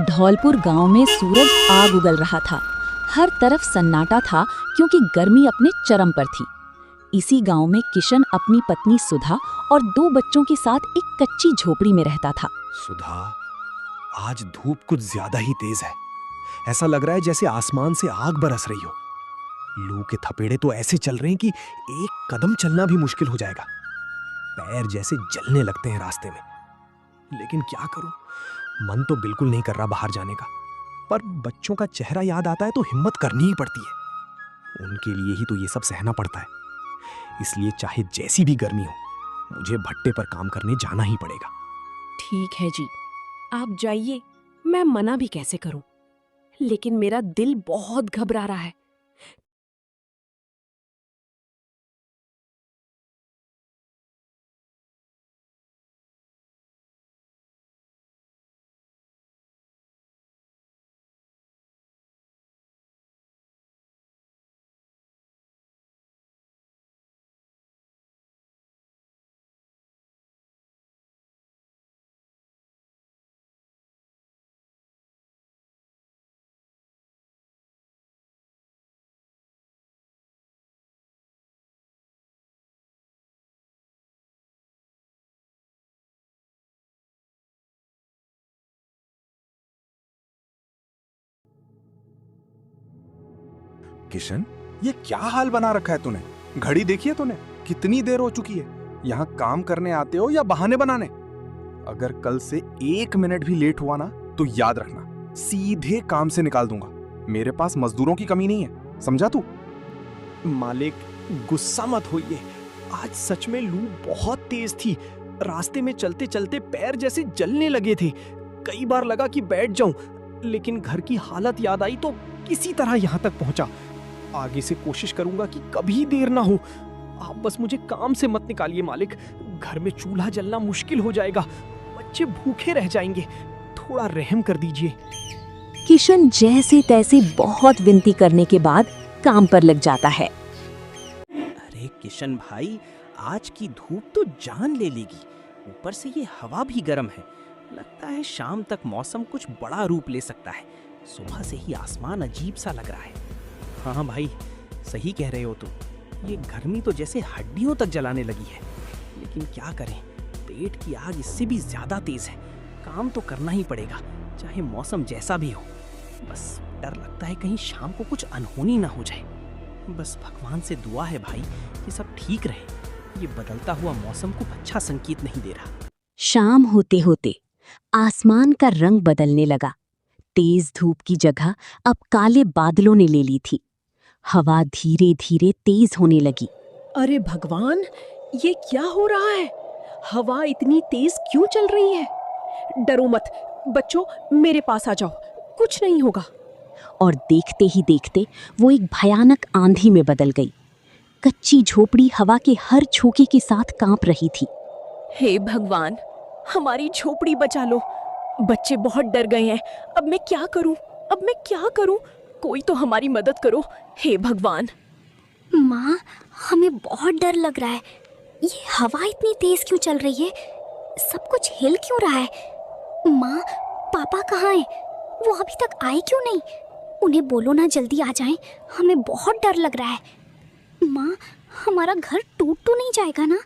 धौलपुर गांव में सूरज आग उगल रहा था। हर तरफ सन्नाटा था क्योंकि गर्मी अपने चरम पर थी। इसी गांव में किशन अपनी पत्नी सुधा और 2 बच्चों के साथ एक कच्ची झोपड़ी में रहता था। सुधा, आज धूप कुछ ज्यादा ही तेज है। ऐसा लग रहा है जैसे आसमान से आग बरस रही हो। लू के थपेड़े तो ऐसे चल रहे हैं कि एक कदम चलना भी मुश्किल हो जाएगा। पैर जैसे जलने लगते हैं रास्ते में। लेकिन क्या करूं, मन तो बिल्कुल नहीं कर रहा बाहर जाने का, पर बच्चों का चेहरा याद आता है तो हिम्मत करनी ही पड़ती है। उनके लिए ही तो ये सब सहना पड़ता है। इसलिए चाहे जैसी भी गर्मी हो, मुझे भट्टे पर काम करने जाना ही पड़ेगा। ठीक है जी, आप जाइए, मैं मना भी कैसे करूं, लेकिन मेरा दिल बहुत घबरा रहा है। किशन, ये क्या हाल बना रखा है तूने? घड़ी देखी है तूने? कितनी देर हो चुकी है? यहाँ काम करने आते हो या बहाने बनाने? अगर कल से 1 मिनट भी लेट हुआ ना तो याद रखना, सीधे काम से निकाल दूंगा। मेरे पास मजदूरों की कमी नहीं है, समझा तू? मालिक, गुस्सा मत होइए। आज सच में लू बहुत तेज थी। रास्ते में चलते चलते पैर जैसे जलने लगे थे। कई बार लगा कि बैठ जाऊं, लेकिन घर की हालत याद आई तो किसी तरह यहाँ तक पहुंचा। आगे से कोशिश करूंगा कि कभी देर ना हो। आप बस मुझे काम से मत निकालिए मालिक। घर में चूल्हा जलना मुश्किल हो जाएगा, बच्चे भूखे रह जाएंगे। थोड़ा रहम कर दीजिए। किशन जैसे तैसे बहुत विनती करने के बाद काम पर लग जाता है। अरे किशन भाई, आज की धूप तो जान ले लेगी। ऊपर से ये हवा भी गर्म है। लगता है शाम तक मौसम कुछ बड़ा रूप ले सकता है। सुबह से ही आसमान अजीब सा लग रहा है। हाँ भाई, सही कह रहे हो तुम। ये गर्मी तो जैसे हड्डियों तक जलाने लगी है। लेकिन क्या करें, पेट की आग इससे भी ज्यादा तेज है। काम तो करना ही पड़ेगा, चाहे मौसम जैसा भी हो। बस डर लगता है कहीं शाम को कुछ अनहोनी ना हो जाए। बस भगवान से दुआ है भाई कि सब ठीक रहे। ये बदलता हुआ मौसम को अच्छा संकेत नहीं दे रहा। शाम होते होते आसमान का रंग बदलने लगा। तेज धूप की जगह अब काले बादलों ने ले ली थी। हवा धीरे धीरे तेज होने लगी। अरे भगवान, ये क्या हो रहा है? हवा इतनी तेज क्यों चल रही है? डरो मत बच्चों, मेरे पास आ जाओ, कुछ नहीं होगा। और देखते ही देखते वो एक भयानक आंधी में बदल गई। कच्ची झोपड़ी हवा के हर झोंके के साथ कांप रही थी। हे भगवान, हमारी झोपड़ी बचा लो। बच्चे बहुत डर गए हैं। अब मैं क्या करूं? कोई तो हमारी मदद करो, हे भगवान। माँ, हमें बहुत डर लग रहा है। ये हवा इतनी तेज क्यों चल रही है? सब कुछ हिल क्यों रहा है? माँ, पापा कहाँ हैं? वो अभी तक आए क्यों नहीं? उन्हें बोलो ना जल्दी आ जाएं, हमें बहुत डर लग रहा है। माँ, हमारा घर टूट तो नहीं जाएगा ना?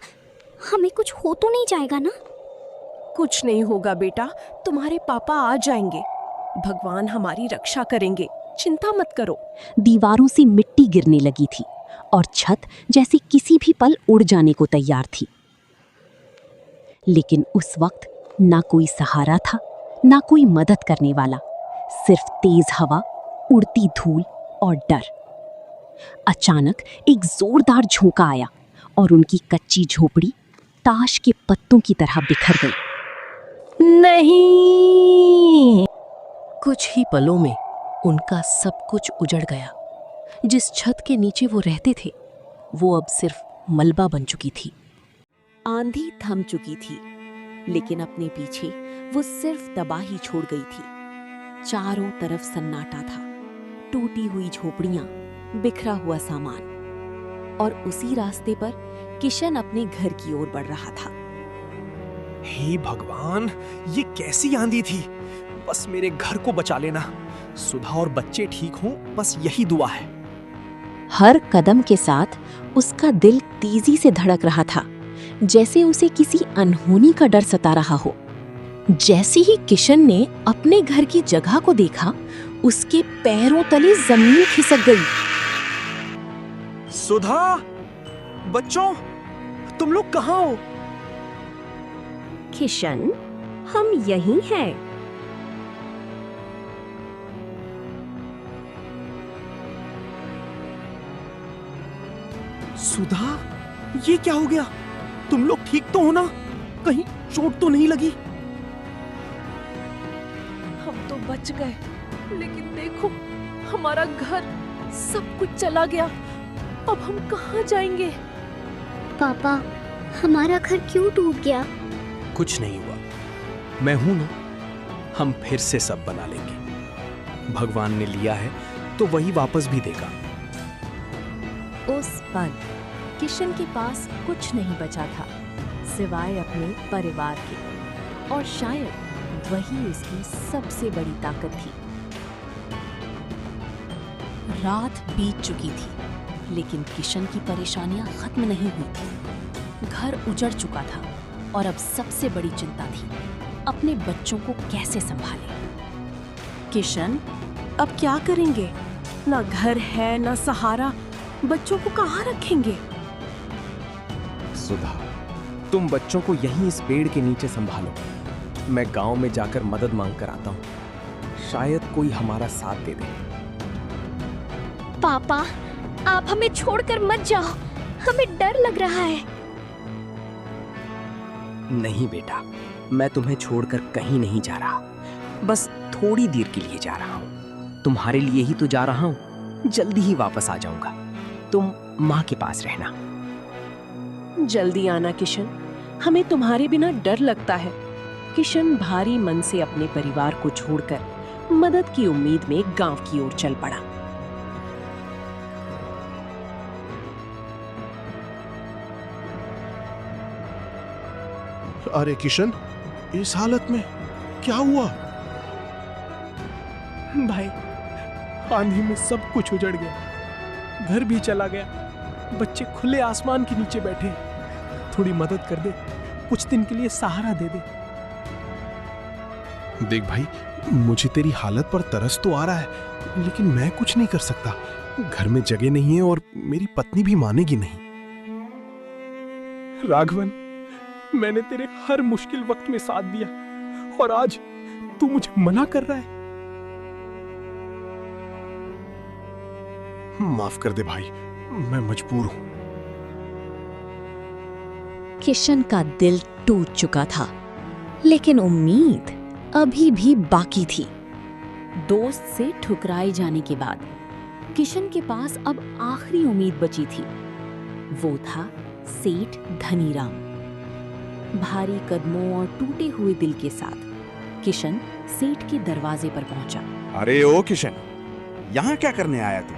हमें कुछ हो तो नहीं जाएगा ना? कुछ नहीं होगा बेटा, तुम्हारे पापा आ जाएंगे। भगवान हमारी रक्षा करेंगे, चिंता मत करो। दीवारों से मिट्टी गिरने लगी थी और छत जैसे किसी भी पल उड़ जाने को तैयार थी। लेकिन उस वक्त ना कोई सहारा था, ना कोई मदद करने वाला। सिर्फ तेज हवा, उड़ती धूल और डर। अचानक एक जोरदार झोंका आया और उनकी कच्ची झोपड़ी ताश के पत्तों की तरह बिखर गई। नहीं! कुछ ही पलों में उनका सब कुछ उजड़ गया। जिस छत के नीचे वो रहते थे, वो अब सिर्फ मलबा बन चुकी थी। आंधी थम चुकी थी, लेकिन अपने पीछे वो सिर्फ तबाही छोड़ गई थी। चारों तरफ सन्नाटा था, टूटी हुई झोपड़ियां, बिखरा हुआ सामान। और उसी रास्ते पर किशन अपने घर की ओर बढ़ रहा था। हे भगवान, ये कैसी आंधी थी? बस मेरे घर को बचा लेना। सुधा और बच्चे ठीक हों, बस यही दुआ है। हर कदम के साथ उसका दिल तेजी से धड़क रहा था, जैसे उसे किसी अनहोनी का डर सता रहा हो। जैसे ही किशन ने अपने घर की जगह को देखा, उसके पैरों तले जमीन खिसक गई। सुधा, बच्चों, तुम लोग कहाँ हो? किशन, हम यहीं हैं। सुधा, ये क्या हो गया? तुम लोग ठीक तो हो ना? कहीं चोट तो नहीं लगी? हम तो बच गए, लेकिन देखो, हमारा घर, सब कुछ चला गया। अब हम कहाँ जाएंगे? पापा, हमारा घर क्यों टूट गया? कुछ नहीं हुआ, मैं हूं ना। हम फिर से सब बना लेंगे। भगवान ने लिया है तो वही वापस भी देगा। उस पल किशन के पास कुछ नहीं बचा था सिवाय अपने परिवार के, और शायद वही उसकी सबसे बड़ी ताकत थी। रात बीत चुकी थी, लेकिन किशन की परेशानियां खत्म नहीं हुई थी। घर उजड़ चुका था और अब सबसे बड़ी चिंता थी अपने बच्चों को कैसे संभालें। किशन, अब क्या करेंगे? ना घर है, ना सहारा, बच्चों को कहाँ रखेंगे? सुधा, तुम बच्चों को यहीं इस पेड़ के नीचे संभालो। मैं गांव में जाकर मदद मांग कर आता हूँ। शायद कोई हमारा साथ दे दे। पापा, आप हमें छोड़कर मत जाओ, हमें डर लग रहा है। नहीं बेटा, मैं तुम्हें छोड़कर कहीं नहीं जा रहा। बस थोड़ी देर के लिए जा रहा हूँ। तुम्हारे लिए ही तो जा रहा हूँ। जल्दी ही वापस आ जाऊंगा। तुम माँ के पास रहना। जल्दी आना किशन, हमें तुम्हारे बिना डर लगता है। किशन भारी मन से अपने परिवार को छोड़कर मदद की उम्मीद में गांव की ओर चल पड़ा। अरे किशन, इस हालत में क्या हुआ? भाई, आंधी में सब कुछ उजड़ गया। घर भी चला गया। बच्चे खुले आसमान के नीचे बैठे। थोड़ी मदद कर दे, कुछ दिन के लिए सहारा दे दे। देख भाई, मुझे तेरी हालत पर तरस तो आ रहा है, लेकिन मैं कुछ नहीं कर सकता। घर में जगह नहीं है और मेरी पत्नी भी मानेगी नहीं। राघवन, मैंने तेरे हर मुश्किल वक्त में साथ दिया और आज तू मुझे मना कर रहा है। माफ कर दे भाई, मैं मजबूर हूं। किशन का दिल टूट चुका था, लेकिन उम्मीद अभी भी बाकी थी। दोस्त से ठुकराए जाने के बाद किशन के पास अब आखिरी उम्मीद बची थी। वो था सेठ धनीराम। भारी कदमों और टूटे हुए दिल के साथ किशन सेठ के दरवाजे पर पहुंचा। अरे ओ किशन, यहाँ क्या करने आया तू?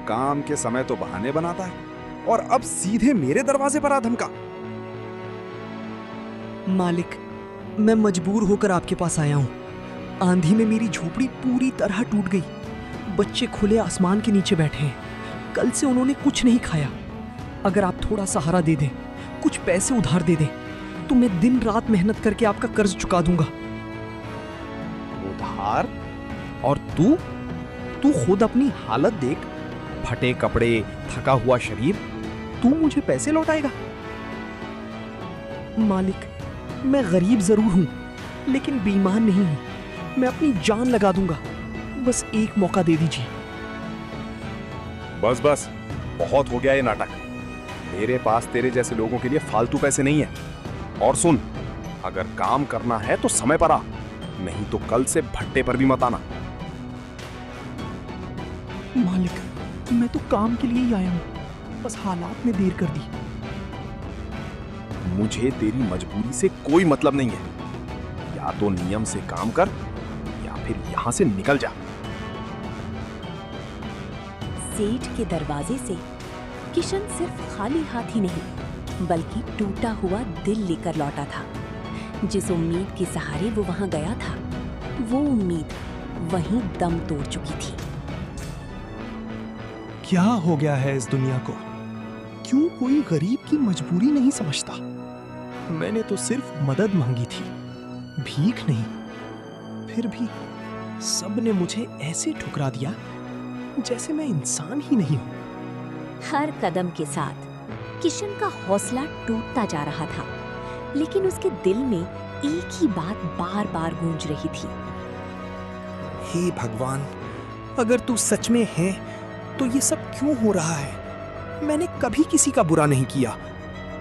काम के समय तो बहाने बनाता है और अब सीधे मेरे दरवाजे पर आ धमका। मालिक, मैं मजबूर होकर आपके पास आया हूँ। आंधी में मेरी झोपड़ी पूरी तरह टूट गई। बच्चे खुले आसमान के नीचे बैठे हैं। कल से उन्होंने कुछ नहीं खाया। अगर आप थोड़ा सहारा दे दें, कुछ पैसे उधार दे दें, तो मैं दिन रात मेहनत करके आपका कर्ज चुका दूंगा। उधार? और तू खुद अपनी हालत देख, फटे कपड़े, थका हुआ शरीर, तू मुझे पैसे लौटाएगा? मालिक, मैं गरीब जरूर हूँ, लेकिन बेईमान नहीं हूँ। मैं अपनी जान लगा दूंगा। बस एक मौका दे दीजिए। बस बस, बहुत हो गया ये नाटक। मेरे पास तेरे जैसे लोगों के लिए फालतू पैसे नहीं है। और सुन, अगर काम करना है तो समय पर आ, नहीं तो कल से भट्टे पर भी मत आना। मालिक, मैं तो काम के लिए ही आया हूँ, बस हालात ने देर कर दी। मुझे तेरी मजबूरी से कोई मतलब नहीं है। या तो नियम से काम कर या फिर यहां से निकल जा। सेठ के दरवाजे से किशन सिर्फ खाली हाथ ही नहीं, बल्कि टूटा हुआ दिल लेकर लौटा था। जिस उम्मीद के सहारे वो वहां गया था, वो उम्मीद वहीं दम तोड़ चुकी थी। क्या हो गया है इस दुनिया को? क्यों कोई गरीब की मजबूरी नहीं समझता? मैंने तो सिर्फ मदद मांगी थी, भीख नहीं। फिर भी सबने मुझे ऐसे ठुकरा दिया जैसे मैं इंसान ही नहीं हूं। हर कदम के साथ किशन का हौसला टूटता जा रहा था, लेकिन उसके दिल में एक ही बात बार बार गूंज रही थी। हे भगवान, अगर तू सच में है तो ये सब क्यों हो रहा है? मैंने कभी किसी का बुरा नहीं किया,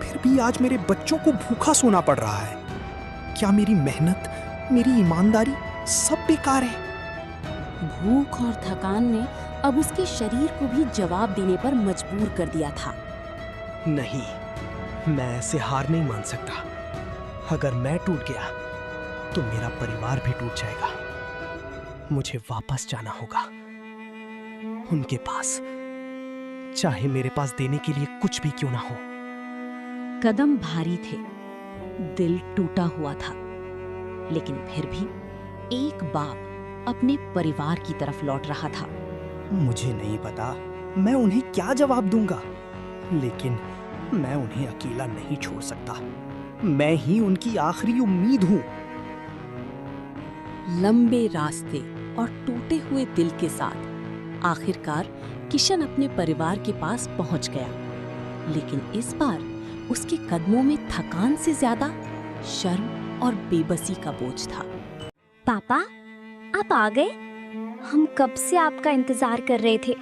फिर भी आज मेरे बच्चों को भूखा सोना पड़ रहा है। क्या मेरी मेहनत, मेरी ईमानदारी सब बेकार है? भूख और थकान ने अब उसके शरीर को भी जवाब देने पर मजबूर कर दिया था। नहीं, मैं ऐसे हार नहीं मान सकता। अगर मैं टूट गया तो मेरा परिवार भी टूट जाएगा। मुझे वापस जाना होगा उनके पास, चाहे मेरे पास देने के लिए कुछ भी क्यों ना हो। कदम भारी थे, दिल टूटा हुआ था, लेकिन फिर भी एक बाप अपने परिवार की तरफ लौट रहा था। मुझे नहीं पता मैं उन्हें क्या जवाब दूंगा, लेकिन मैं उन्हें अकेला नहीं छोड़ सकता। मैं ही उनकी आखिरी उम्मीद हूं। लंबे रास्ते और टूटे हुए दिल के साथ आखिरकार किशन अपने परिवार के पास पहुंच गया, लेकिन इस बार उसके कदमों में थकान से ज्यादा शर्म और बेबसी का बोझ था। पापा, आप आ गए? हम कब से आपका इंतजार कर रहे थे।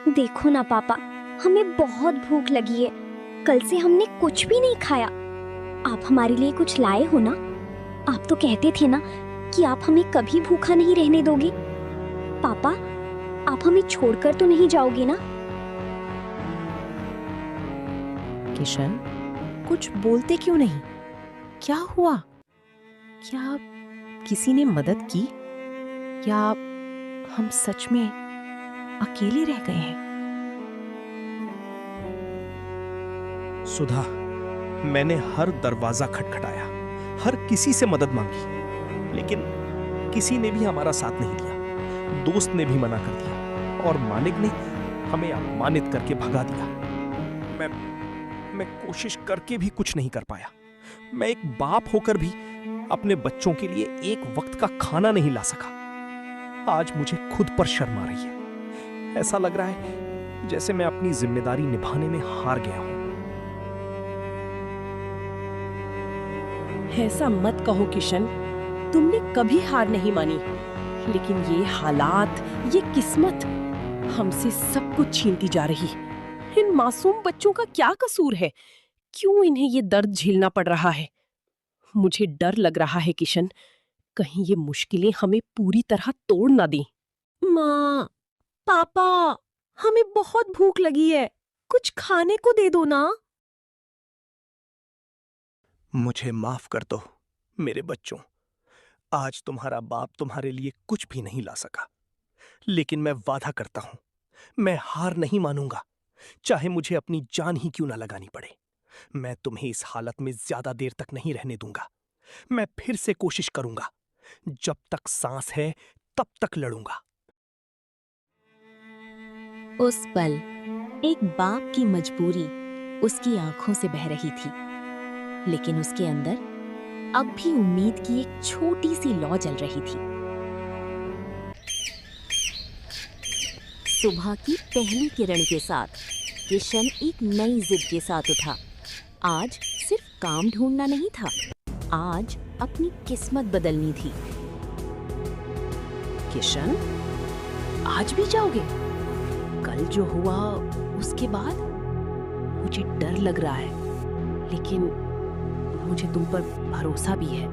देखो ना पापा, हमें बहुत भूख लगी है। कल से हमने कुछ भी नहीं खाया। आप हमारे लिए कुछ लाए हो ना? आप तो कहते थे ना कि आप हमें कभी भूखा नहीं रहने दोगे। पापा, आप हमें छोड़कर तो नहीं जाओगे ना? किशन, कुछ बोलते क्यों नहीं? क्या हुआ? क्या किसी ने मदद की या हम सच में अकेले रह गए हैं? सुधा, मैंने हर दरवाजा खटखटाया, हर किसी से मदद मांगी, लेकिन किसी ने भी हमारा साथ नहीं दिया। दोस्त ने भी मना कर दिया और मालिक ने हमें अपमानित करके भगा दिया। मैं कोशिश करके भी कुछ नहीं कर पाया। मैं एक बाप होकर भी अपने बच्चों के लिए एक वक्त का खाना नहीं ला सका। आज मुझे खुद पर शर्म आ रही है। ऐसा लग रहा है जैसे मैं अपनी जिम्मेदारी निभाने में हार गया हूं। ऐसा मत कहो किशन, तुमने कभी हार नहीं मानी, लेकिन ये हालात, ये किस्मत हमसे सब कुछ छीनती जा रही। इन मासूम बच्चों का क्या कसूर है? क्यों इन्हें ये दर्द झेलना पड़ रहा है? मुझे डर लग रहा है किशन, कहीं ये मुश्किलें हमें पूरी तरह तोड़ ना दें। माँ, पापा, हमें बहुत भूख लगी है, कुछ खाने को दे दो ना। मुझे माफ कर दो मेरे बच्चों। आज तुम्हारा बाप तुम्हारे लिए कुछ भी नहीं ला सका, लेकिन मैं वादा करता हूं, मैं हार नहीं मानूंगा, चाहे मुझे अपनी जान ही क्यों ना लगानी पड़े। मैं तुम्हें इस हालत में ज्यादा देर तक नहीं रहने दूंगा। मैं फिर से कोशिश करूंगा। जब तक सांस है तब तक लड़ूंगा। उस पल एक बाप की मजबूरी उसकी आंखों से बह रही थी, लेकिन उसके अंदर अब भी उम्मीद की एक छोटी सी लौ जल रही थी। सुबह की पहली किरण के साथ किशन एक नई जिद के साथ उठा। आज सिर्फ काम ढूंढना नहीं था, आज अपनी किस्मत बदलनी थी। किशन, आज भी जाओगे? कल जो हुआ उसके बाद मुझे डर लग रहा है, लेकिन मुझे तुम पर भरोसा भी है।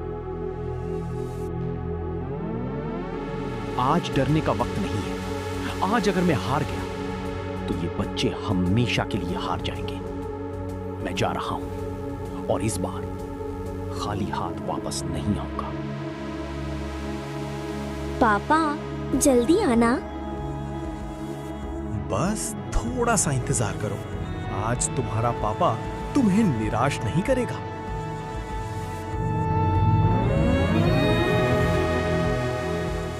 आज डरने का वक्त नहीं है। आज अगर मैं हार गया तो ये बच्चे हमेशा के लिए हार जाएंगे। मैं जा रहा हूं और इस बार खाली हाथ वापस नहीं आऊंगा। पापा, जल्दी आना। बस थोड़ा सा इंतजार करो। आज तुम्हारा पापा तुम्हें निराश नहीं करेगा।